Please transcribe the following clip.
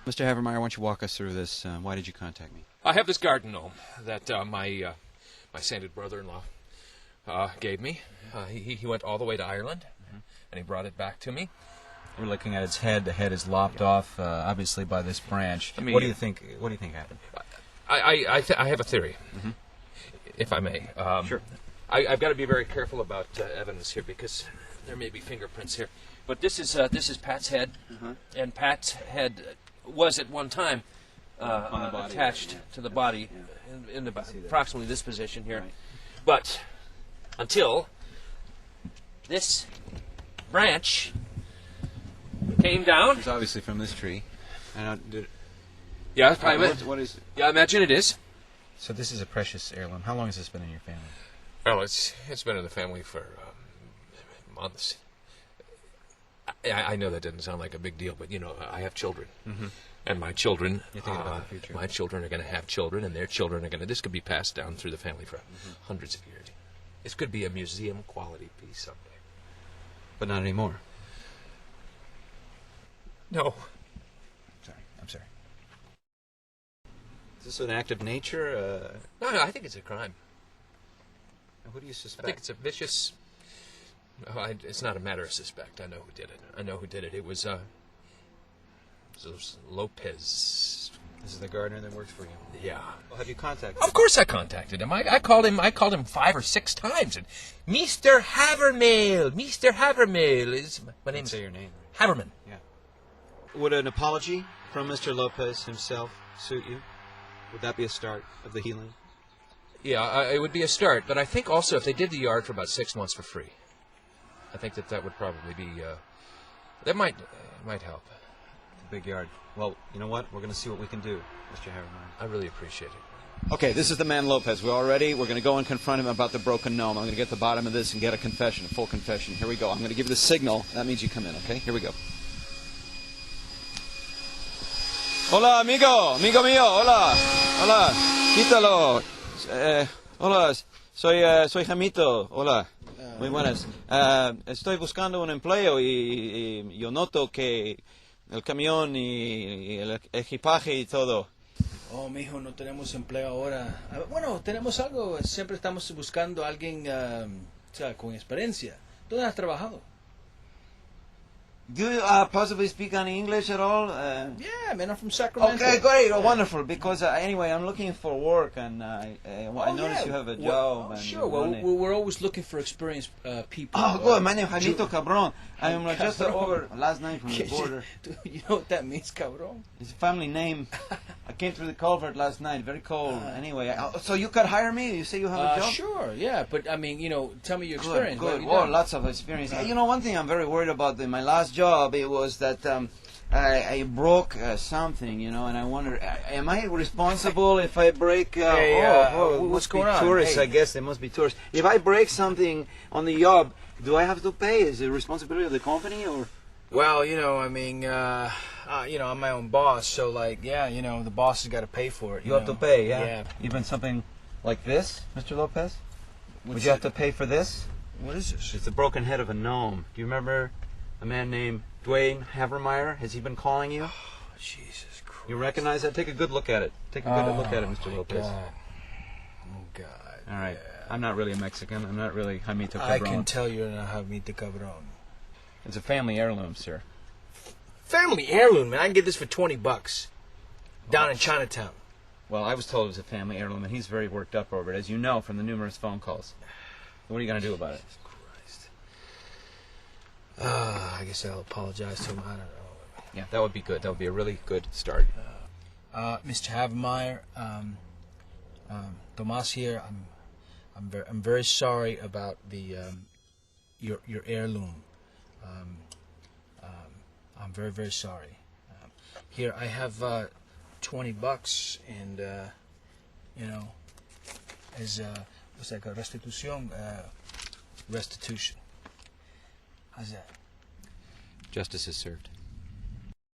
Mr. Havermeyer, why don't you walk us through this? Why did you contact me? I have this garden gnome that my sainted brother-in-law gave me. He went all the way to Ireland, and he brought it back to me. We're looking at its head. The head is lopped off, obviously, by this branch. What do you think? What do you think happened? I have a theory, if I may. Sure. I've got to be very careful about evidence here because there may be fingerprints here. But this is Pat's head, and Pat's head was at one time attached to the body in approximately this position here. Right. But until this branch came down. It's obviously from this tree. Yeah, what is it? Yeah, I imagine it is. So this is a precious heirloom. How long has this been in your family? Well, it's been in the family for months. I know that doesn't sound like a big deal, but I have children, and my children. You're thinking about the future. My children are going to have children, and their children are going to. This could be passed down through the family for hundreds of years. This could be a museum quality piece someday. But not anymore. No. I'm sorry. Is this an act of nature? No, I think it's a crime. Who do you suspect? I think it's a vicious. It's not a matter of suspect. I know who did it. It was Lopez. This is the gardener that works for you. Yeah. Well, have you contacted him? Of course I contacted him. I called him 5 or 6 times. And Mr. Havermeyer is my name. Say your name. Haverman. Yeah. Would an apology from Mr. Lopez himself suit you? Would that be a start of the healing? Yeah, it would be a start. But I think also if they did the yard for about 6 months for free, I think that would probably be that might help. It's a big yard. Well, you know what? We're going to see what we can do, Mr. Havermeyer. I really appreciate it. Okay, this is the man Lopez. We're all ready. We're going to go and confront him about the broken gnome. I'm going to get to the bottom of this and get a confession, a full confession. Here we go. I'm going to give you the signal. That means you come in, okay? Here we go. Hola, amigo mío. Hola. Quítalo. Hola, soy Jamito. Hola. Muy buenas. Estoy buscando un empleo y yo noto que el camión y el equipaje y todo. Oh, mijo, no tenemos empleo ahora. Bueno, tenemos algo. Siempre estamos buscando a alguien con experiencia. ¿Dónde has trabajado? Do you possibly speak any English at all? Yeah, man, I'm from Sacramento. Okay, great, wonderful. Because anyway, I'm looking for work, and I noticed you have a job. And sure. Well, we're always looking for experienced people. Oh, good. My name is Janito Cabron. I am just over last night from the border. You know what that means, cabron? It's a family name. I came through the culvert last night. Very cold. Anyway, so you could hire me? You say you have a job? Sure, yeah. But, I mean, tell me your experience. Good. Well, lots of experience. One thing I'm very worried about in my last job, it was that I broke something, and I wonder, am I responsible if I break... what's going on? Tourists, I guess. They must be tourists. If I break something on the job, do I have to pay? Is it the responsibility of the company, or...? Well, I'm my own boss, so, the boss has got to pay for it. You have to pay, yeah? Yeah. Even something like this, Mr. Lopez? Would you have to pay for this? What is this? It's the broken head of a gnome. Do you remember a man named Dwayne Havermeyer? Has he been calling you? Oh, Jesus Christ. You recognize that? Take a good look at it. Take a good look at it, Mr. Lopez. God. Oh, God. All right. Yeah. I'm not really a Mexican. I'm not really Jamito Cabron. I can tell you're not Jamito Cabron. It's a family heirloom, sir. Family heirloom, man. I can get this for $20 down in Chinatown. Well, I was told it was a family heirloom, and he's very worked up over it, as you know from the numerous phone calls. What are you going to do about it? I guess I'll apologize to him. I don't know. Yeah, that would be good. That would be a really good start. Mr. Havermeyer, Tomas here. I'm very sorry about the your heirloom. I'm very, very sorry. Here I have $20, and as what's that called? Restitution. Restitution. How's that? Justice is served.